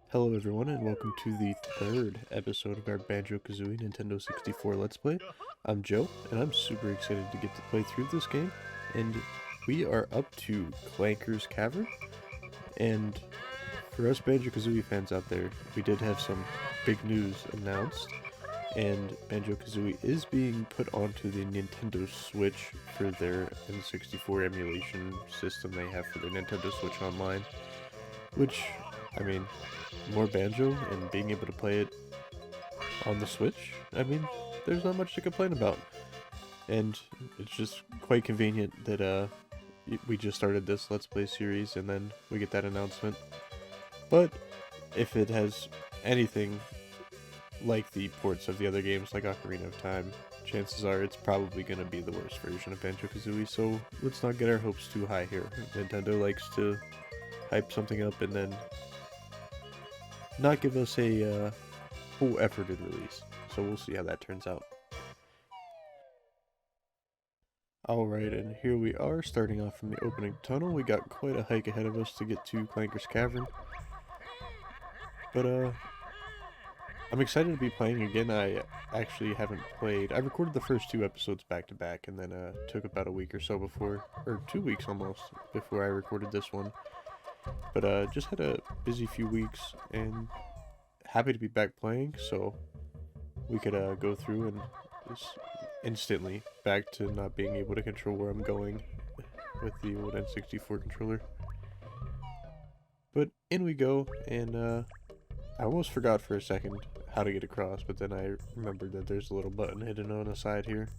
Hello everyone and welcome to the third episode of our Banjo Kazooie Nintendo 64 Let's Play. I'm Joe and I'm super excited to get to play through this game, and we are up to Clanker's Cavern. And for us Banjo Kazooie fans out there, we did have some big news announced, and Banjo Kazooie is being put onto the Nintendo Switch for their N64 emulation system they have for their Nintendo Switch Online, which, I mean, more Banjo and being able to play it on the Switch, I mean, there's not much to complain about. And it's just quite convenient that we just started this Let's Play series and then we get that announcement. But if it has anything like the ports of the other games like Ocarina of Time, chances are it's probably going to be the worst version of Banjo Kazooie, so let's not get our hopes too high here. Nintendo likes to hype something up and then not give us a full efforted release, so we'll see how that turns out. Alright, and here we are, starting off from the opening tunnel. We got quite a hike ahead of us to get to Clanker's Cavern. But, I'm excited to be playing again. I actually haven't played... I recorded the first two episodes back to back, and then, took about a week or so before... or 2 weeks almost, before I recorded this one. But, just had a busy few weeks, and happy to be back playing, so we could go through and just instantly back to not being able to control where I'm going with the old N64 controller. But in we go, and I almost forgot for a second how to get across, but then I remembered that there's a little button hidden on the side here.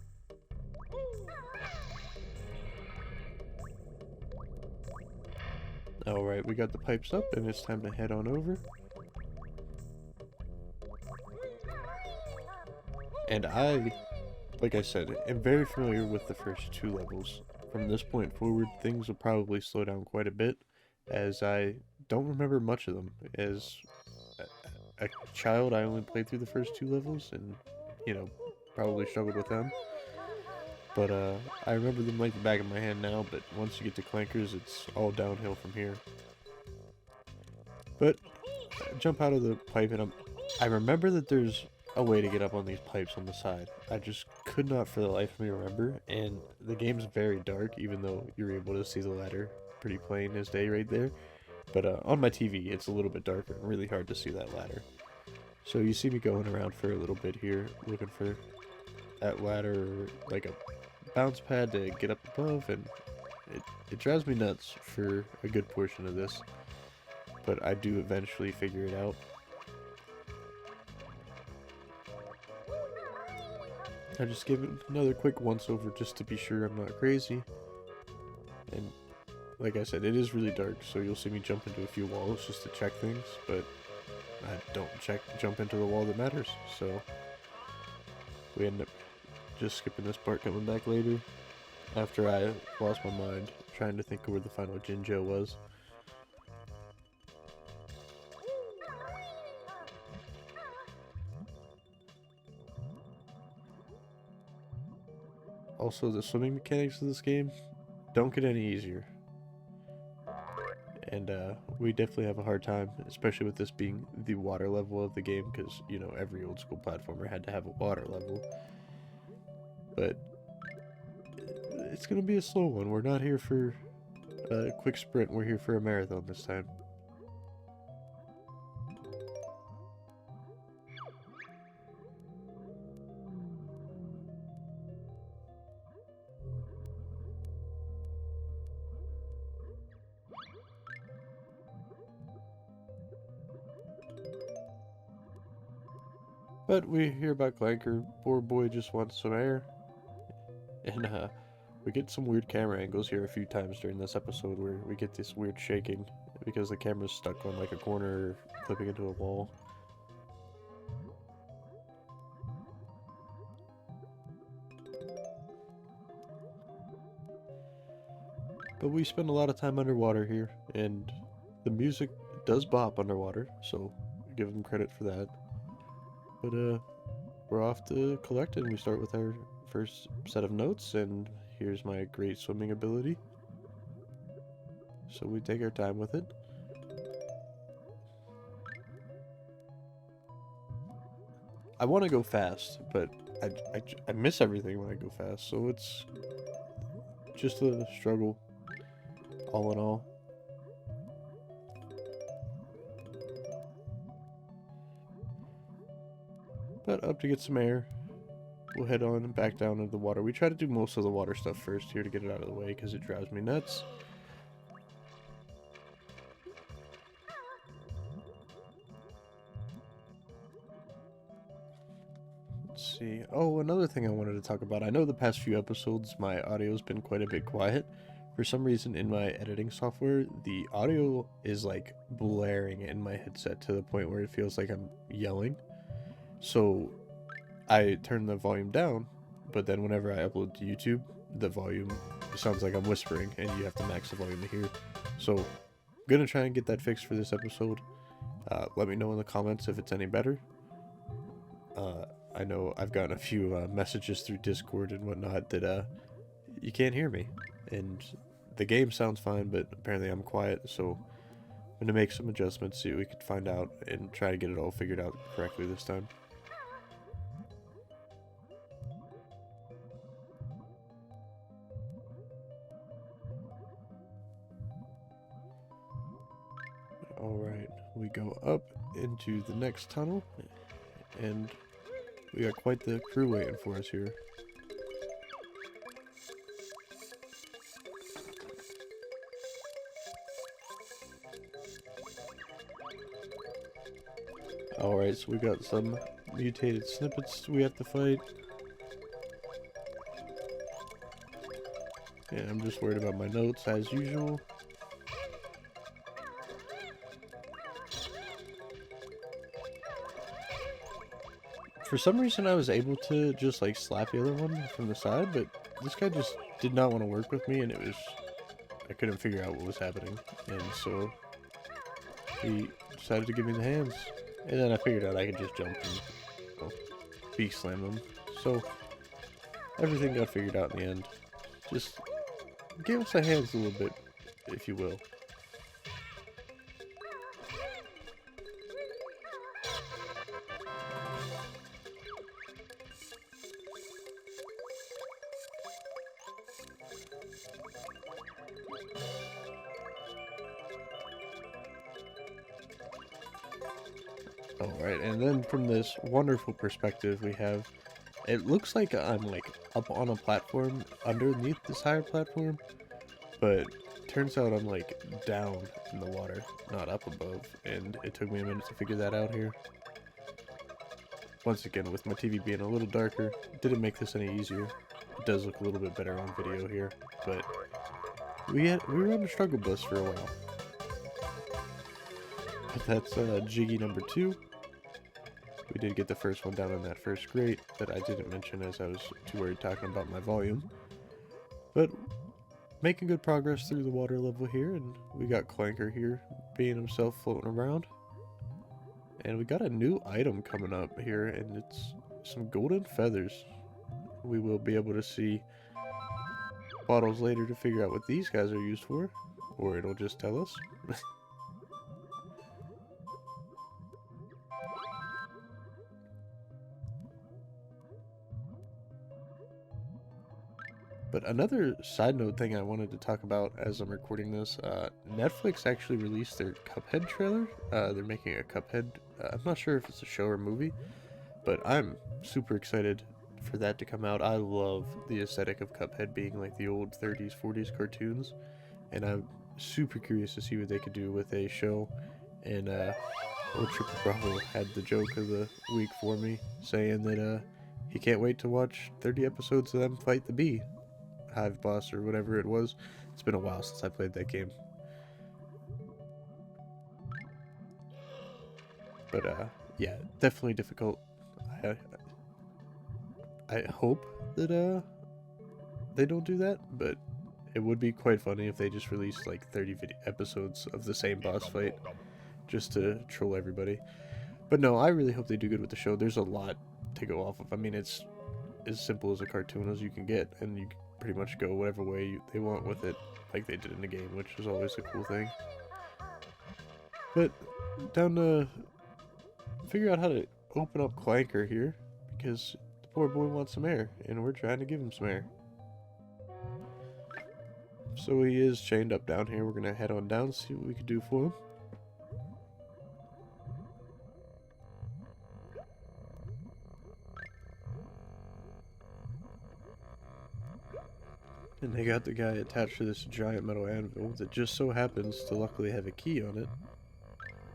Alright, we got the pipes up, and it's time to head on over. And like I said, am very familiar with the first two levels. From this point forward, things will probably slow down quite a bit, as I don't remember much of them. As a child, I only played through the first two levels, and, you know, probably struggled with them. But, I remember them like the back of my hand now, but once you get to Clankers, it's all downhill from here. But, jump out of the pipe, and I remember that there's a way to get up on these pipes on the side. I just could not for the life of me remember, and the game's very dark, even though you're able to see the ladder pretty plain as day right there. But on my TV, it's a little bit darker and really hard to see that ladder. So you see me going around for a little bit here, looking for that ladder, or like a bounce pad to get up above, and it drives me nuts for a good portion of this. But I do eventually figure it out. I just give it another quick once over just to be sure I'm not crazy. And like I said, it is really dark, so you'll see me jump into a few walls just to check things, but I don't jump into the wall that matters, so we end up just skipping this part, coming back later after I lost my mind trying to think of where the final Jinjo was. Also, the swimming mechanics of this game don't get any easier. And we definitely have a hard time, especially with this being the water level of the game, because, you know, every old school platformer had to have a water level. But it's going to be a slow one. We're not here for a quick sprint, we're here for a marathon this time. But we hear about Clanker. Poor boy just wants some air. And we get some weird camera angles here a few times during this episode where we get this weird shaking because the camera's stuck on like a corner, clipping into a wall. But we spend a lot of time underwater here, and the music does bop underwater, so give them credit for that. But we're off to collect, and we start with our first set of notes, and here's my great swimming ability. So we take our time with it. I want to go fast, but I miss everything when I go fast, so it's just a struggle, all in all. But up to get some air. We'll head on and back down into the water. We try to do most of the water stuff first here to get it out of the way because it drives me nuts. Let's see. Oh, another thing I wanted to talk about. I know the past few episodes my audio's been quite a bit quiet. For some reason in my editing software, the audio is like blaring in my headset to the point where it feels like I'm yelling. So I turn the volume down, but then whenever I upload to YouTube, the volume sounds like I'm whispering and you have to max the volume to hear. So I'm gonna try and get that fixed for this episode. Let me know in the comments if it's any better. I know I've gotten a few messages through Discord and whatnot that you can't hear me, and the game sounds fine, but apparently I'm quiet, so I'm gonna make some adjustments, see what we can find out, and try to get it all figured out correctly this time. Alright, we go up into the next tunnel, and we got quite the crew waiting for us here. Alright, so we got some mutated snippets we have to fight. And I'm just worried about my notes as usual. For some reason I was able to just like slap the other one from the side, but this guy just did not want to work with me, and I couldn't figure out what was happening, and so he decided to give me the hands, and then I figured out I could just jump and beast slam them. So everything got figured out in the end. Just give us the hands a little bit, if you will. Alright, and then from this wonderful perspective we have, it looks like I'm like up on a platform underneath this higher platform, but turns out I'm like down in the water, not up above, and it took me a minute to figure that out here. Once again, with my TV being a little darker, didn't make this any easier. It does look a little bit better on video here, but we were on the struggle bus for a while. But that's Jiggy number 2. We did get the first one down in that first grate that I didn't mention as I was too worried talking about my volume. But making good progress through the water level here, and we got Clanker here being himself floating around. And we got a new item coming up here, and it's some golden feathers. We will be able to see bottles later to figure out what these guys are used for, or it'll just tell us. But another side note thing I wanted to talk about as I'm recording this, Netflix actually released their Cuphead trailer. They're making a Cuphead, I'm not sure if it's a show or movie, but I'm super excited for that to come out. I love the aesthetic of Cuphead being like the old 30s, 40s cartoons, and I'm super curious to see what they could do with a show. And old Triple Bravo had the joke of the week for me, saying that he can't wait to watch 30 episodes of them fight the bee. Hive boss or whatever it was. It's been a while since I played that game. But yeah, definitely difficult. I hope that they don't do that, but it would be quite funny if they just released like 30 episodes of the same boss fight just to troll everybody. But no, I really hope they do good with the show. There's a lot to go off of. I mean, it's as simple as a cartoon as you can get, and you pretty much go whatever way they want with it, like they did in the game, which is always a cool thing. But down to figure out how to open up Clanker here because the poor boy wants some air, and we're trying to give him some air. So he is chained up down here. We're gonna head on down, see what we can do for him. And they got the guy attached to this giant metal anvil that just so happens to luckily have a key on it.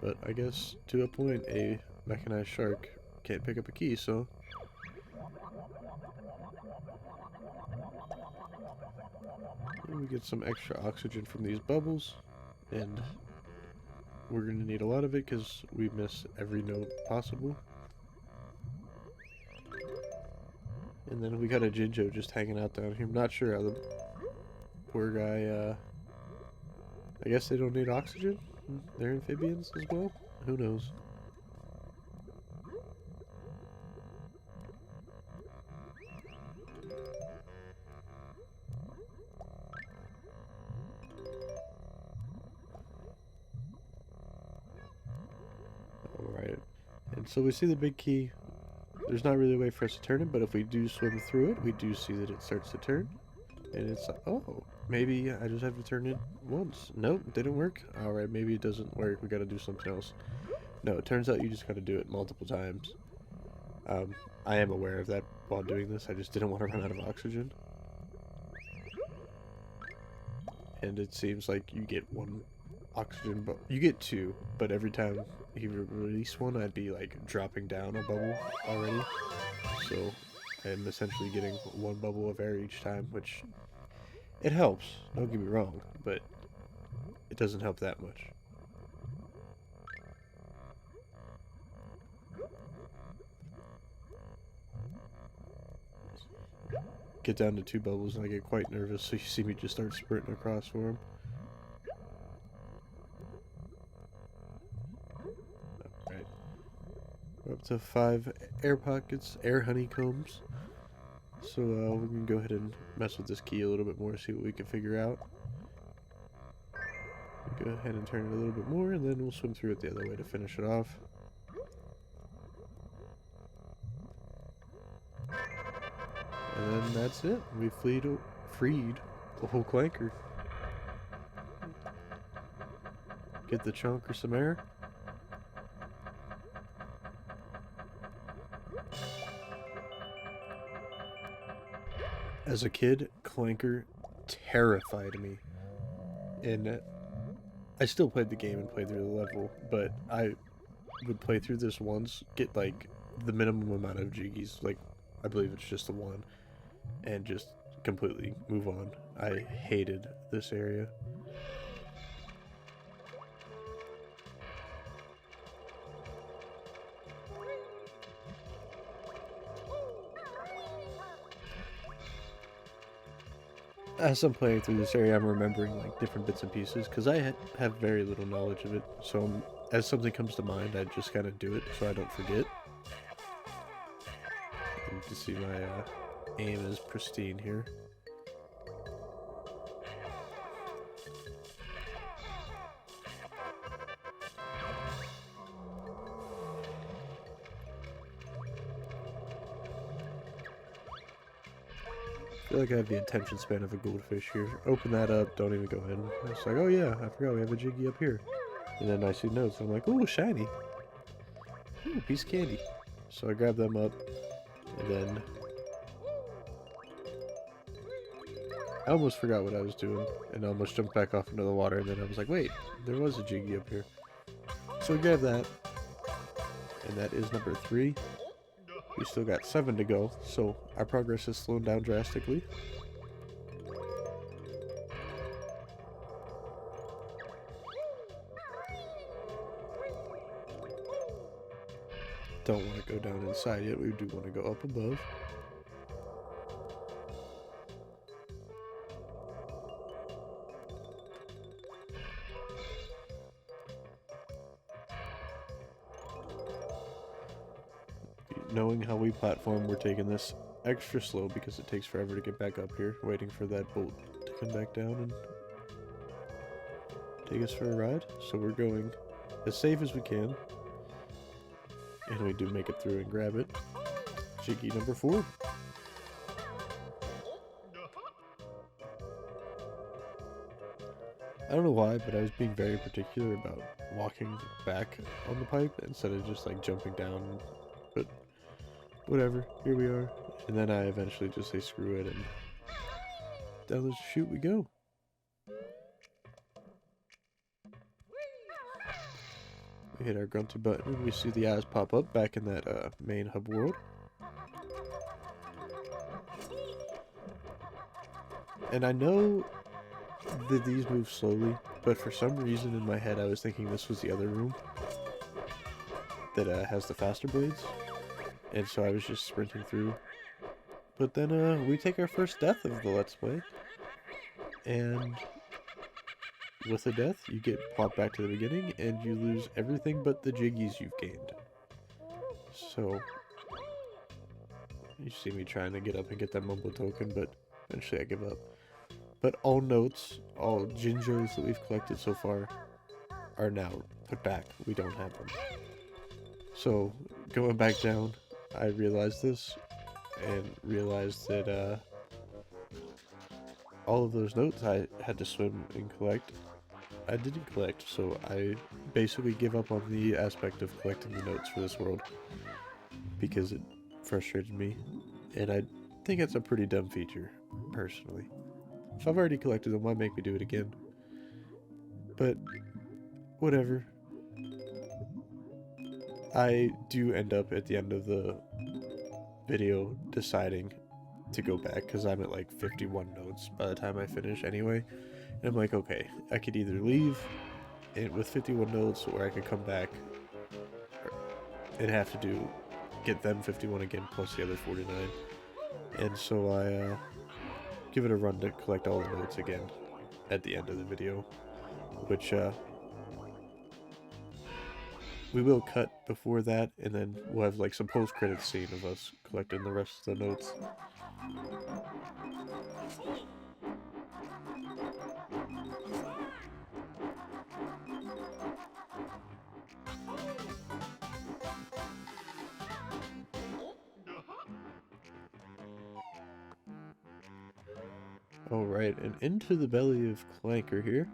But I guess to a point, a mechanized shark can't pick up a key, so... we get some extra oxygen from these bubbles, and we're going to need a lot of it because we miss every note possible. And then we got a Jinjo just hanging out down here. I'm not sure how the poor guy, I guess they don't need oxygen? They're amphibians as well? Who knows? Alright. And so we see the big key. There's not really a way for us to turn it, but if we do swim through it, we do see that it starts to turn. And it's like, oh, maybe I just have to turn it once. Nope, didn't work. Alright, maybe it doesn't work. We gotta do something else. No, it turns out you just gotta do it multiple times. I am aware of that while doing this. I just didn't want to run out of oxygen. And it seems like you get one oxygen, but you get two, but every time he released one, I'd be like dropping down a bubble already. So I'm essentially getting one bubble of air each time, which it helps, don't get me wrong, but it doesn't help that much. Get down to 2 bubbles and I get quite nervous, so you see me just start sprinting across for him. Alright. We're up to 5 air pockets, air honeycombs. So we can go ahead and mess with this key a little bit more, see what we can figure out. Go ahead and turn it a little bit more, and then we'll swim through it the other way to finish it off. And then that's it. We freed the whole Clanker. Get the chunk or some air. As a kid, Clanker terrified me. And I still played the game and played through the level, but I would play through this once, get like the minimum amount of jiggies, like I believe it's just the one, and just completely move on. I hated this area. As I'm playing through this area, I'm remembering like different bits and pieces because I have very little knowledge of it. So as something comes to mind, I just kind of do it so I don't forget. And you can see my aim is pristine here. I feel like I have the attention span of a goldfish here. Open that up, don't even go in. It's like, oh yeah, I forgot we have a jiggy up here. And then I see notes, and I'm like, ooh, shiny. Ooh, piece of candy. So I grab them up, and then... I almost forgot what I was doing, and I almost jumped back off into the water, and then I was like, wait, there was a jiggy up here. So we grab that, and that is number 3. We still got 7 to go, so our progress has slowed down drastically. Don't want to go down inside yet, we do want to go up above. Knowing how we platform, we're taking this extra slow because it takes forever to get back up here, waiting for that bolt to come back down and take us for a ride. So we're going as safe as we can. And we do make it through and grab it. Jiggy number 4. I don't know why, but I was being very particular about walking back on the pipe instead of just like jumping down. But whatever, here we are. And then I eventually just say screw it, and down the chute we go. We hit our grunty button and we see the eyes pop up back in that main hub world. And I know that these move slowly, but for some reason in my head I was thinking this was the other room that has the faster blades. And so I was just sprinting through. But then we take our first death of the Let's Play. And with a death, you get plopped back to the beginning, and you lose everything but the jiggies you've gained. So, you see me trying to get up and get that mumbo token, but eventually I give up. But all notes, all Jinjos that we've collected so far are now put back. We don't have them. So, going back down, I realized this, and realized that all of those notes I had to swim and collect, I didn't collect, so I basically give up on the aspect of collecting the notes for this world because it frustrated me, and I think it's a pretty dumb feature, personally. If I've already collected them, why make me do it again? But whatever. I do end up at the end of the video deciding to go back because I'm at like 51 notes by the time I finish anyway. And I'm like, okay, I could either leave with 51 notes, or I could come back and have to get them 51 again plus the other 49. And so I give it a run to collect all the notes again at the end of the video, which we will cut before that, and then we'll have like some post-credit scene of us collecting the rest of the notes. Alright, and into the belly of Clanker here.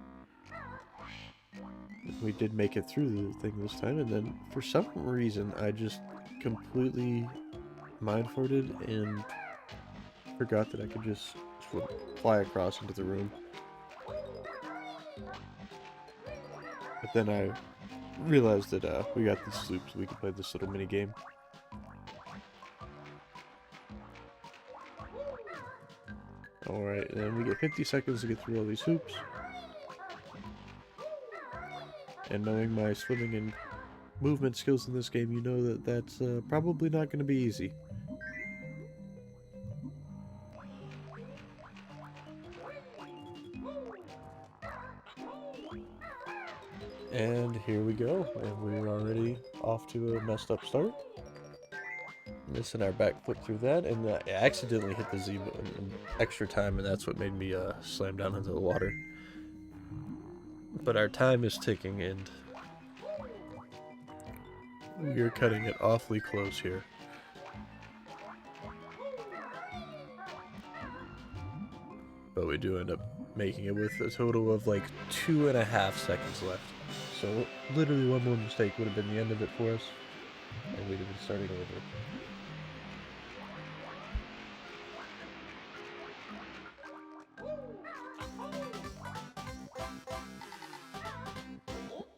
We did make it through the thing this time, and then for some reason I just completely mind-farted and forgot that I could just fly across into the room. But then I realized that we got these loops, we could play this little mini game. Alright, and then we get 50 seconds to get through all these hoops. And knowing my swimming and movement skills in this game, you know that that's probably not going to be easy. And here we go, and we're already off to a messed up start. Missing our back flip through that, and I accidentally hit the Z button extra time, and that's what made me slam down into the water. But our time is ticking, and we're cutting it awfully close here. But we do end up making it with a total of like 2.5 seconds left. So literally one more mistake would have been the end of it for us, and we'd have been starting over.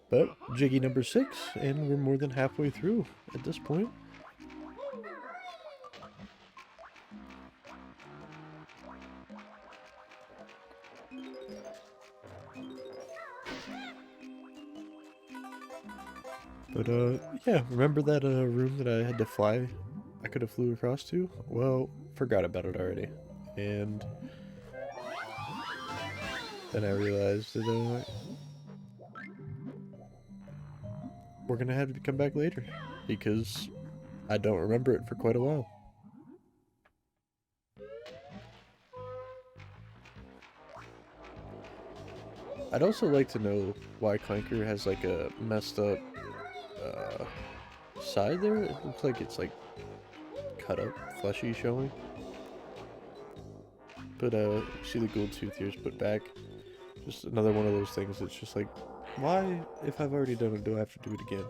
But jiggy number 6, and we're more than halfway through at this point. But yeah, remember that room that I had to fly? I could have flew across to? Well, forgot about it already. And then I realized that we're gonna have to come back later, because I don't remember it for quite a while. I'd also like to know why Clanker has like a messed up side there, it looks like it's like cut up, fleshy showing. But see the gold tooth here is put back. Just another one of those things that's just like, why, if I've already done it, do I have to do it again?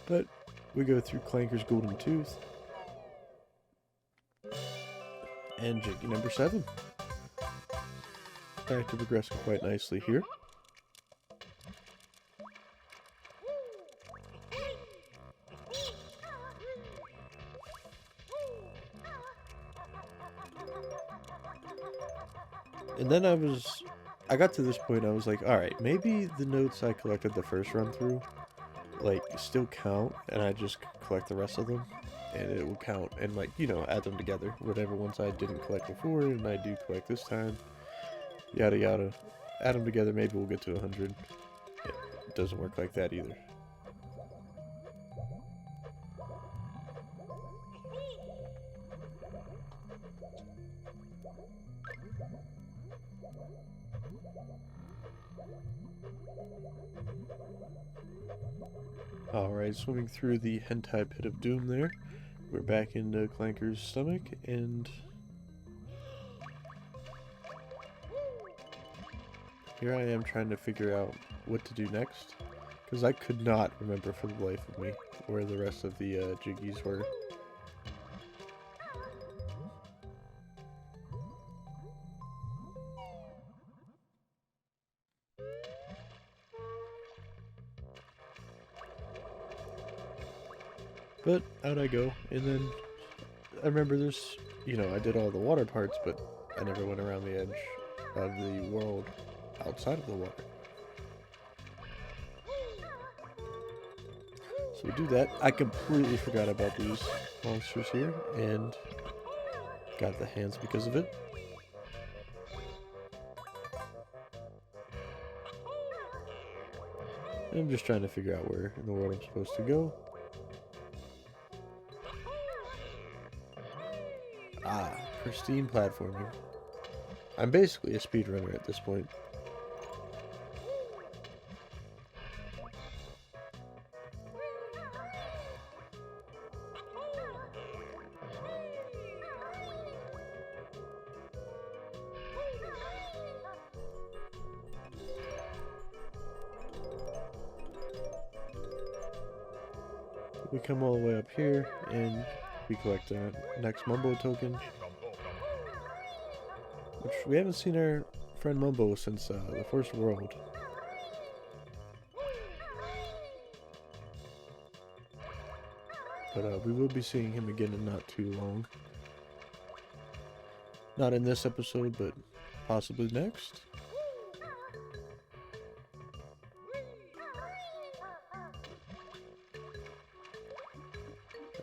But we go through Clanker's golden tooth. And Jiggy number 7. Back to progressing quite nicely here. And then I got to this point, I was like, alright, maybe the notes I collected the first run through, like, still count, and I just collect the rest of them, and it will count, and, like, you know, add them together, whatever ones I didn't collect before, and I do collect this time, yada yada, add them together, maybe we'll get to 100, it doesn't work like that either. Alright, swimming through the hentai pit of doom there. We're back into Clanker's stomach, and here I am trying to figure out what to do next, because I could not remember for the life of me where the rest of the jiggies were. But out I go, and then I remember this, you know, I did all the water parts, but I never went around the edge of the world outside of the water. So we do that. I completely forgot about these monsters here, and got the hands because of it. I'm just trying to figure out where in the world I'm supposed to go. Ah, pristine platforming. I'm basically a speedrunner at this point. We come all the way up here, and we collect the next Mumbo token. Which we haven't seen our friend Mumbo since the first world. But we will be seeing him again in not too long. Not in this episode, but possibly next.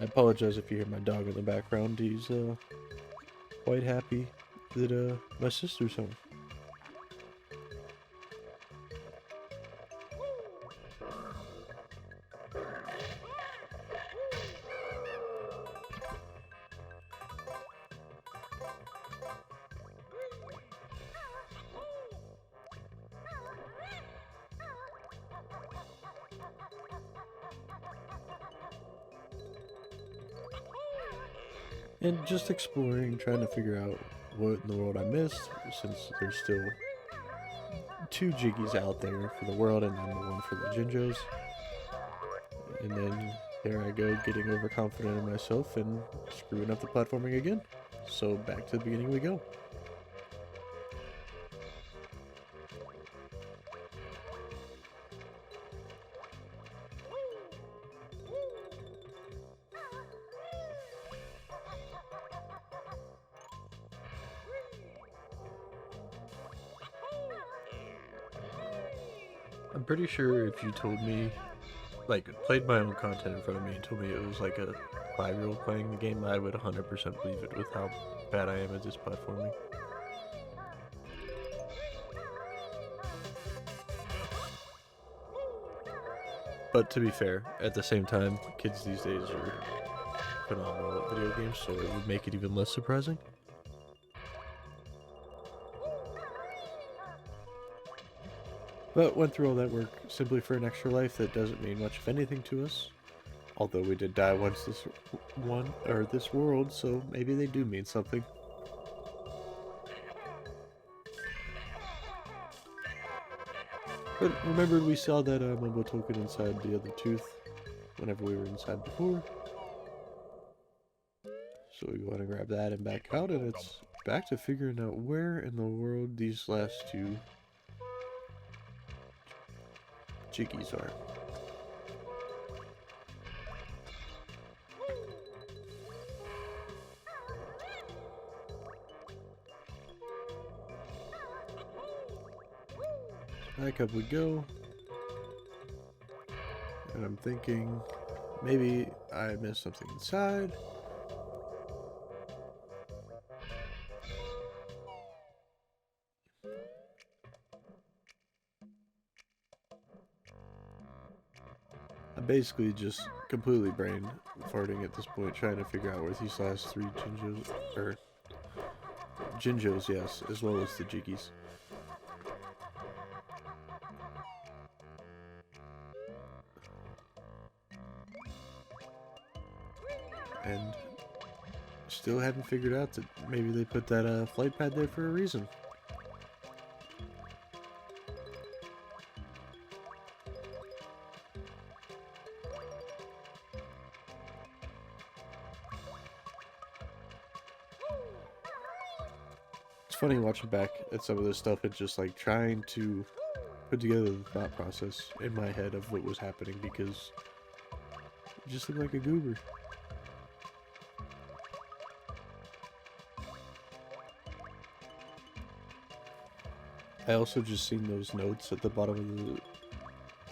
I apologize if you hear my dog in the background. He's quite happy that my sister's home. And just exploring, trying to figure out what in the world I missed, since there's still 2 jiggies out there for the world and then the one for the Jinjos. And then there I go, getting overconfident in myself and screwing up the platforming again. So back to the beginning we go. I'm pretty sure if you told me, like, played my own content in front of me and told me it was like a 5-year-old playing the game, I would 100% believe it with how bad I am at this platforming. But to be fair, at the same time, kids these days are phenomenal at video games, so it would make it even less surprising. But went through all that work simply for an extra life that doesn't mean much of anything to us. Although we did die once this world, so maybe they do mean something. But remember, we saw that Mumbo token inside the other tooth whenever we were inside before. So we want to grab that and back out, and it's back to figuring out where in the world these last two jiggies are. Back up we go. And I'm thinking maybe I missed something inside. I'm basically just completely brain farting at this point, trying to figure out where these last three Jinjos, yes, as well as the jiggies. And still haven't figured out that maybe they put that flight pad there for a reason. It's funny watching back at some of this stuff and just like trying to put together the thought process in my head of what was happening, because it just looked like a goober. I also just seen those notes at the bottom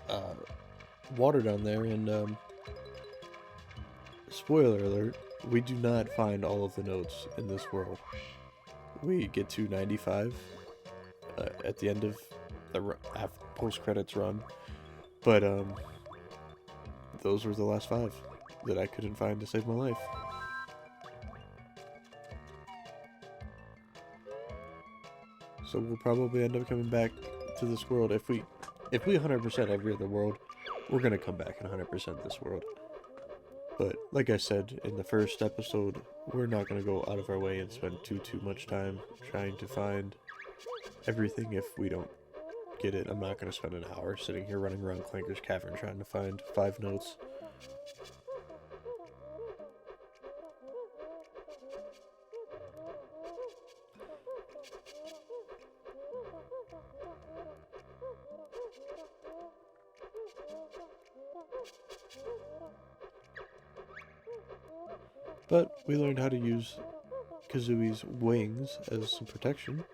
of the water down there, and spoiler alert, we do not find all of the notes in this world. We get to 95 at the end of the post-credits run, but those were the last 5 that I couldn't find to save my life. So we'll probably end up coming back to this world. If we 100% every other world, we're gonna come back and 100% this world. But like I said in the first episode, we're not gonna go out of our way and spend too much time trying to find everything if we don't get it. I'm not gonna spend an hour sitting here running around Clanker's Cavern trying to find 5 notes. But we learned how to use Kazooie's wings as some protection,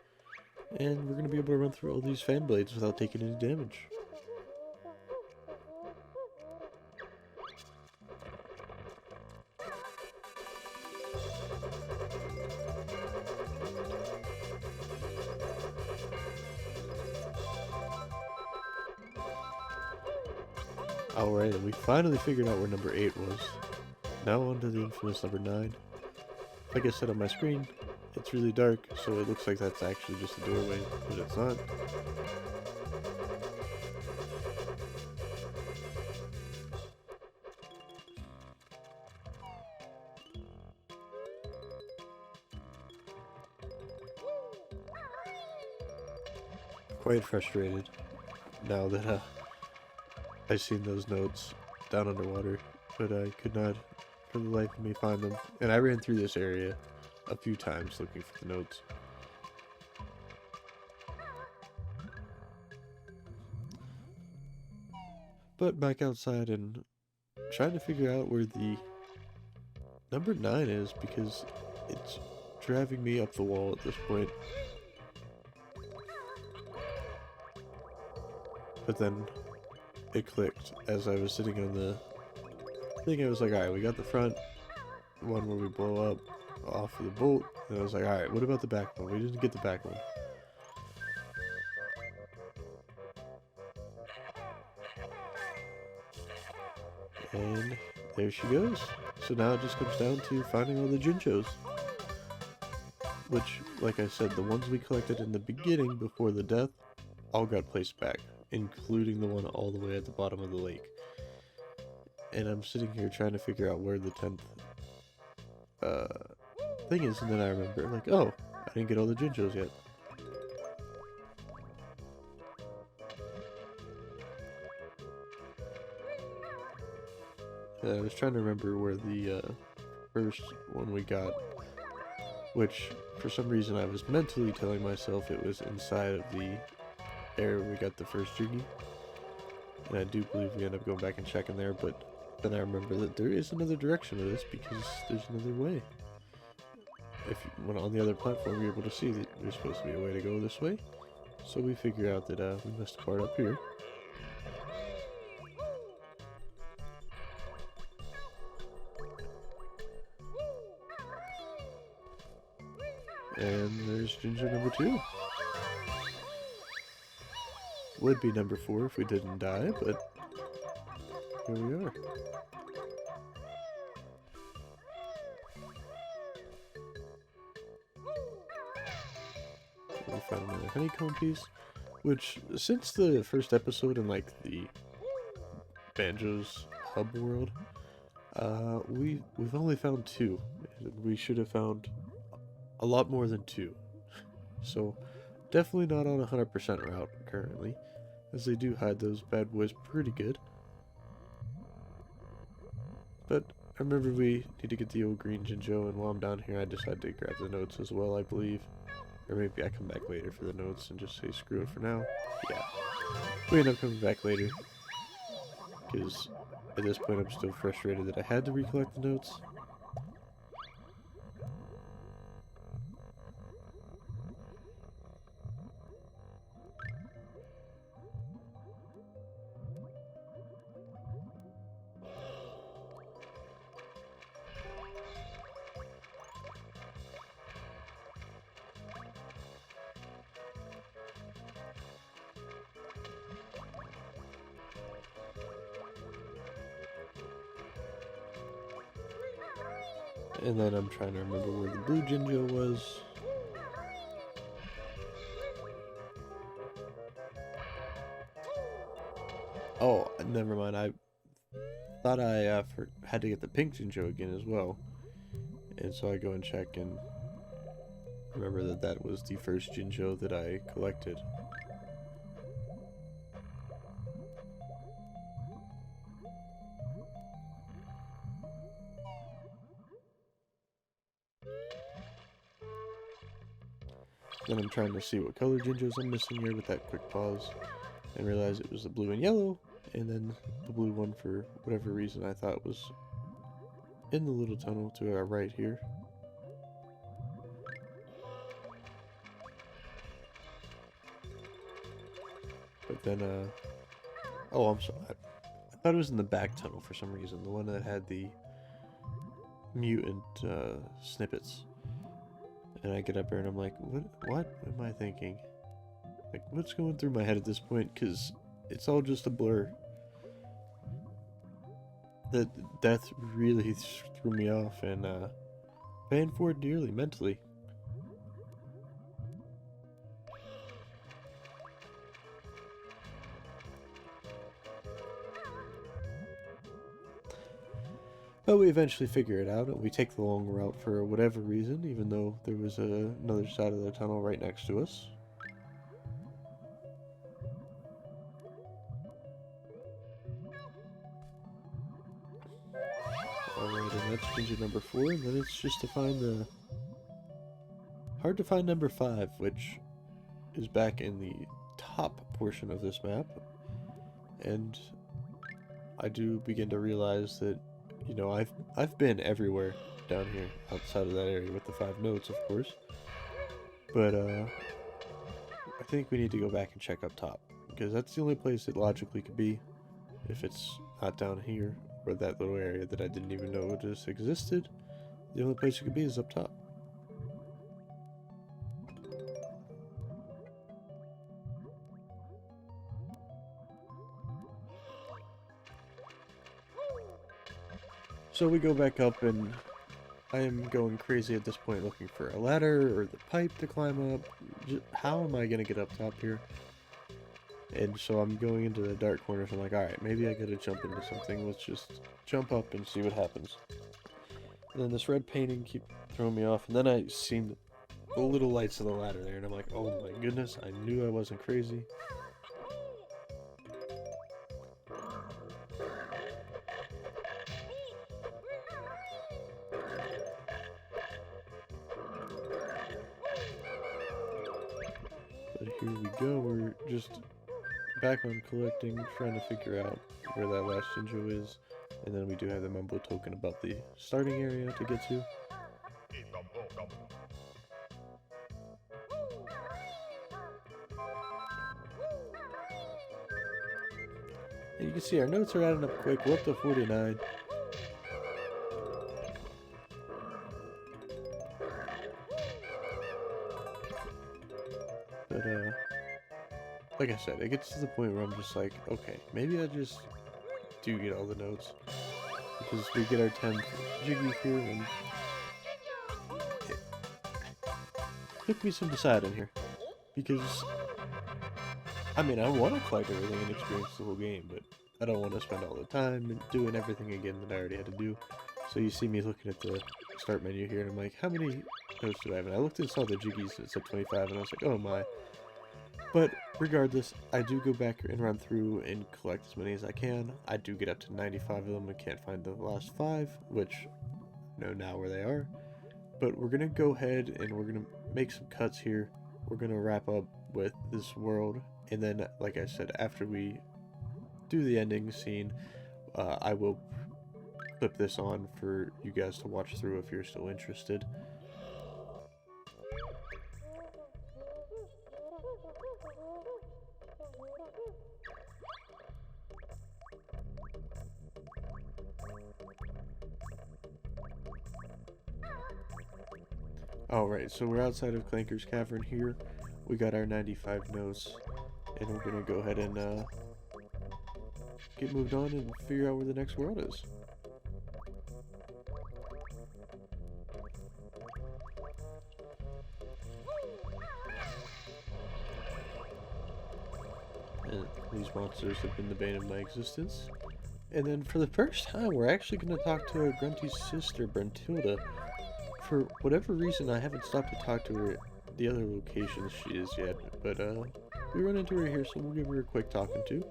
and we're going to be able to run through all these fan blades without taking any damage. Alright, and we finally figured out where number 8 was. Now on to the infamous number 9. Like I said on my screen, it's really dark, so it looks like that's actually just a doorway, but it's not. Quite frustrated now that I've seen those notes down underwater, but I could not for the life of me find them. And I ran through this area a few times looking for the notes. But back outside and trying to figure out where the number 9 is, because it's driving me up the wall at this point. But then it clicked as I was sitting on the thing. I was like, alright, we got the front one where we blow up off of the bolt, and I was like, alright, what about the back one? We didn't get the back one. And there she goes. So now it just comes down to finding all the Jinjos. Which, like I said, the ones we collected in the beginning before the death all got placed back, including the one all the way at the bottom of the lake. And I'm sitting here trying to figure out where the 10th thing is, and then I remember, like, oh, I didn't get all the Jinjos yet. I was trying to remember where the first one we got, which for some reason I was mentally telling myself it was inside of the area we got the first Jugi. And I do believe we end up going back and checking there, but then I remember that there is another direction to this because there's another way. If when on the other platform you're able to see that there's supposed to be a way to go this way. So we figure out that we must part up here. And there's Jinjo number 2. Would be number 4 if we didn't die, but here we are. We found another honeycomb piece, which since the first episode in like the Banjo's hub world, we've only found 2. We should have found a lot more than 2. So definitely not on a 100% route currently, as they do hide those bad boys pretty good. But I remember we need to get the old green Jinjo, and while I'm down here I decided to grab the notes as well, I believe. Or maybe I come back later for the notes and just say screw it for now. Yeah. We end up coming back later, because at this point I'm still frustrated that I had to recollect the notes. And then I'm trying to remember where the blue Jinjo was. Oh, never mind. I thought I had to get the pink Jinjo again as well. And so I go and check and remember that that was the first Jinjo that I collected. Then I'm trying to see what color Jinjos I'm missing here with that quick pause, and realize it was the blue and yellow, and then the blue one for whatever reason I thought was in the little tunnel to our right here. But then, oh, I'm sorry. I thought it was in the back tunnel for some reason, the one that had the mutant snippets. And I get up there and I'm like, what am I thinking? Like, what's going through my head at this point? Because it's all just a blur. That death really threw me off, and paying for it dearly mentally. But we eventually figure it out, and we take the long route for whatever reason, even though there was another side of the tunnel right next to us. Alright, and that's Ninja number 4, and then it's just to find the... hard to find number 5, which is back in the top portion of this map. And I do begin to realize that, you know, I've been everywhere down here outside of that area with the 5 notes, of course. But I think we need to go back and check up top, because that's the only place it logically could be if it's not down here or that little area that I didn't even know just existed. The only place it could be is up top. So we go back up, and I am going crazy at this point looking for a ladder or the pipe to climb up. How am I going to get up top here? And so I'm going into the dark corners. I'm like, alright, maybe I gotta jump into something. Let's just jump up and see what happens. And then this red painting keep throwing me off. And then I seen the little lights of the ladder there. And I'm like, oh my goodness, I knew I wasn't crazy. But here we go. We're just back on collecting, trying to figure out where that last Jinjo is, and then we do have the Mumbo token about the starting area to get to. And you can see our notes are adding up quick. We're up to 49. But like I said, it gets to the point where I'm just like, okay, maybe I just do get all the notes. Because we get our 10th Jiggy here, and it took me some deciding here. Because, I mean, I want to collect everything and experience the whole game, but I don't want to spend all the time and doing everything again that I already had to do. So you see me looking at the start menu here, and I'm like, how many notes do I have? And I looked and saw the Jiggies, and it said 25, and I was like, oh my. But regardless, I do go back and run through and collect as many as I can. I do get up to 95 of them and can't find the last 5, which I know now where they are. But we're going to go ahead and we're going to make some cuts here. We're going to wrap up with this world. And then, like I said, after we do the ending scene, I will clip this on for you guys to watch through if you're still interested. Alright, so we're outside of Clanker's Cavern here. We got our 95 notes, and we're gonna go ahead and get moved on and figure out where the next world is. And these monsters have been the bane of my existence. And then for the first time, we're actually going to talk to Grunty's sister, Brentilda. For whatever reason, I haven't stopped to talk to her at the other locations she is yet. But we run into her here, so we'll give her a quick talking to.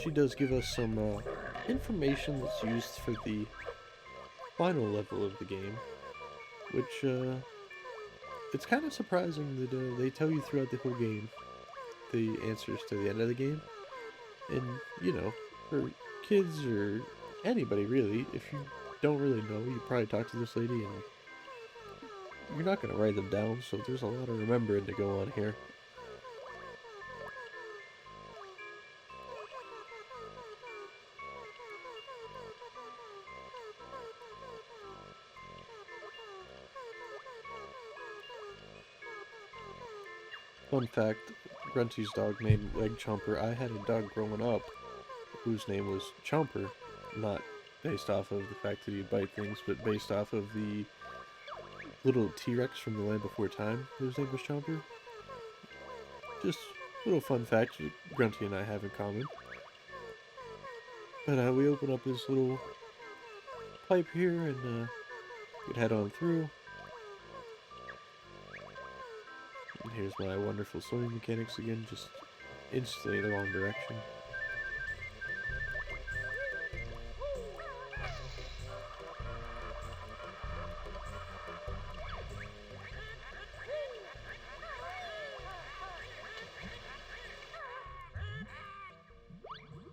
She does give us some information that's used for the final level of the game. Which, it's kind of surprising that they tell you throughout the whole game the answers to the end of the game. And, you know, for kids or anybody really, if you don't really know, you probably talk to this lady and you're not going to write them down, so there's a lot of remembering to go on here. Fun fact, Grunty's dog named Leg Chomper. I had a dog growing up whose name was Chomper, not based off of the fact that he'd bite things, but based off of the little T-Rex from the Land Before Time, whose name was Chomper. Just a little fun fact that Grunty and I have in common. But we open up this little pipe here and we'd head on through. And here's my wonderful swimming mechanics again, just instantly the wrong direction.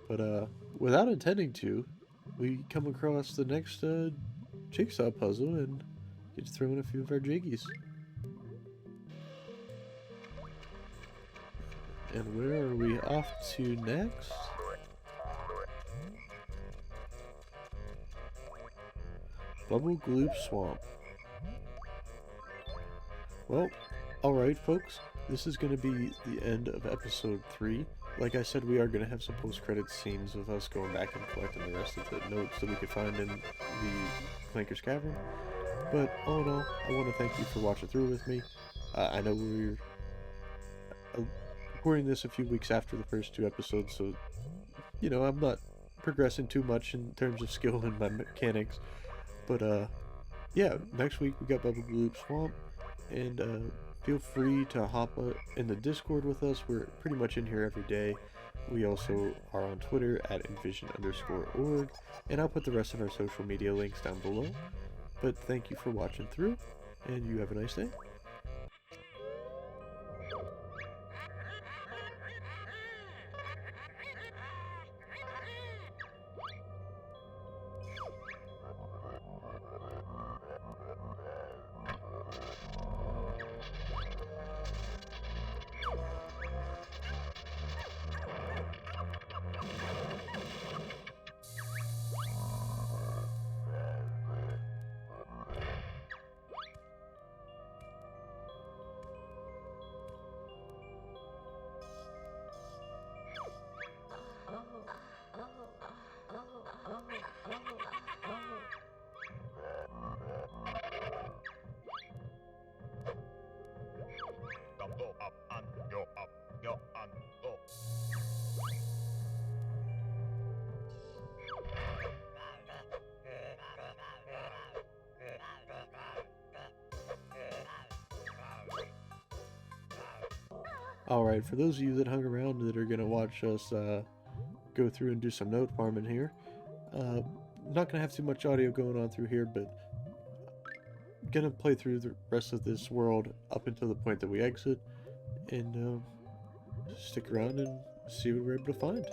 But without intending to, we come across the next jigsaw puzzle and get to throw in a few of our jiggies. And where are we off to next? Bubble Gloop Swamp. Well, alright folks, this is going to be the end of episode 3. like I said, we are going to have some post-credit scenes of us going back and collecting the rest of the notes that we could find in the Clanker's Cavern. But all in all, I want to thank you for watching through with me. I know we're recording this a few weeks after the first two episodes, so, you know, I'm not progressing too much in terms of skill and my mechanics. But, yeah, next week we got Bubble Gloop Swamp, and feel free to hop in the Discord with us. We're pretty much in here every day. We also are on Twitter at envision_org, and I'll put the rest of our social media links down below. But thank you for watching through, and you have a nice day. Alright, for those of you that hung around that are going to watch us go through and do some note farming here, not going to have too much audio going on through here, but going to play through the rest of this world up until the point that we exit, and stick around and see what we're able to find.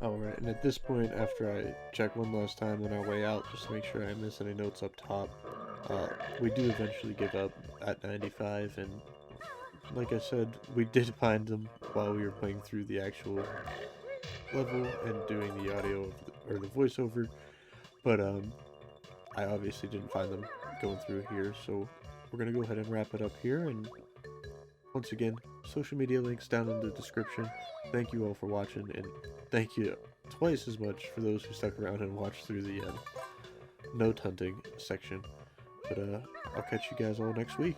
Alright, and at this point, after I check one last time on our way out, just to make sure I didn't miss any notes up top, we do eventually give up at 95, and like I said, we did find them while we were playing through the actual level and doing the audio of or the voiceover, but I obviously didn't find them going through here, so we're gonna go ahead and wrap it up here. And once again, social media links down in the description. Thank you all for watching, and thank you twice as much for those who stuck around and watched through the note hunting section. But I'll catch you guys all next week.